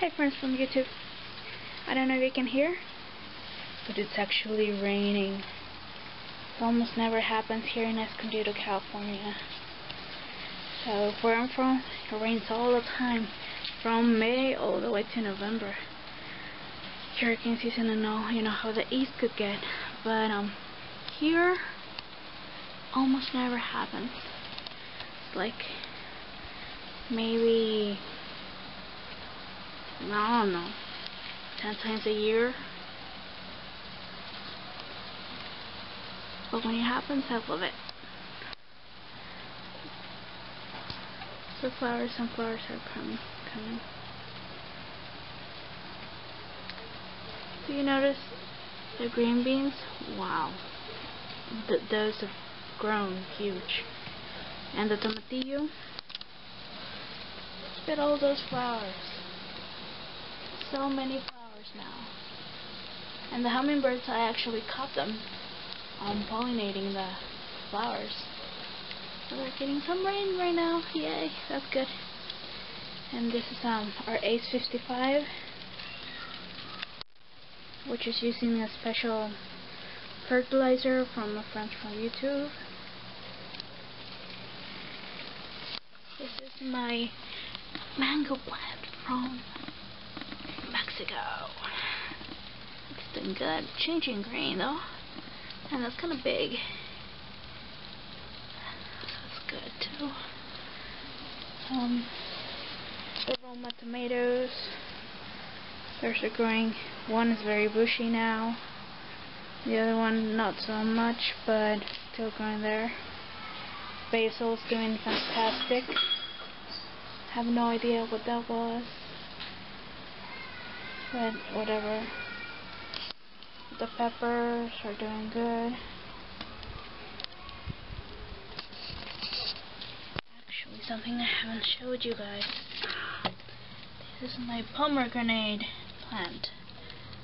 Hi friends from YouTube. I don't know if you can hear, but it's actually raining. It almost never happens here in Escondido, California. So where I'm from, it rains all the time, from May all the way to November. Hurricane season and all, you know how the east could get, but here almost never happens. It's like maybe, I don't know, 10 times a year. But when it happens, I love it. The flowers are coming. Do you notice the green beans? Wow. Those have grown huge. And the tomatillo. Look at all those flowers. So many flowers now. And the hummingbirds, I actually caught them pollinating the flowers. So we're getting some rain right now. Yay, that's good. And this is our Ace 55, which is using a special fertilizer from a friend from YouTube. This is my mango plant from Mexico. It's doing good. Changing green though. And that's kind of big. That's good too. The Roma tomatoes. There's a growing. One is very bushy now. The other one not so much, but still growing there. Basil's doing fantastic. Have no idea what that was, but whatever. The peppers are doing good. Actually, something I haven't showed you guys. This is my pomegranate plant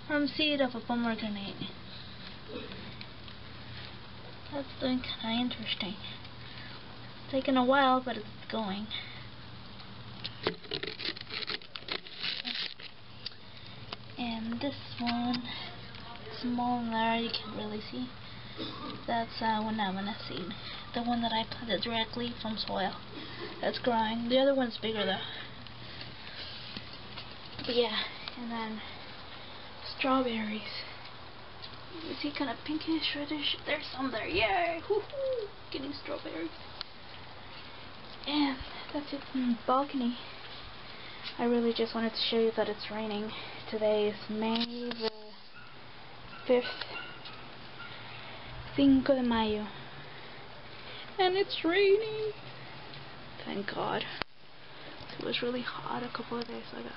from seed of a pomegranate. That's doing kind of interesting. It's taken a while, but it's going. And this one, small in there, you can't really see. That's banana seed. The one that I planted directly from soil. That's growing. The other one's bigger though. But yeah, and then strawberries. You see, kind of pinkish, reddish. There's some there. Yay! Woohoo! Getting strawberries. And that's it from the balcony. I really just wanted to show you that it's raining. Today is May the 5th. Cinco de Mayo. And it's raining. Thank God. It was really hot a couple of days ago.